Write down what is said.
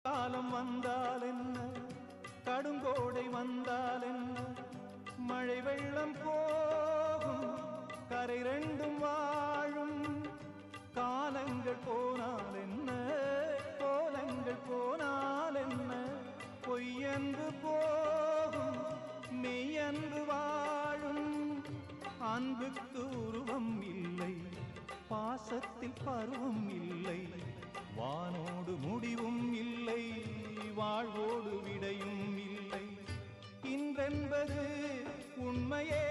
காலம் வந்தால் என்ன, கடுங்கோடை வந்தால் என்ன, மழை வெள்ளம் போகும், கரை ரெண்டும் வாழும். காலங்கள் போனால் என்ன, கோலங்கள் போனால் என்ன, பொய்யன்று போகும், மெய்யன்று வாழும். அன்புக்கு உருவம் இல்லை, பாசத்தில் பருவம் இல்லை, வானோடு முடிவும் இல்லை, வாழ்வோடு விடையும் இல்லை. இன்றென்பது உண்மையே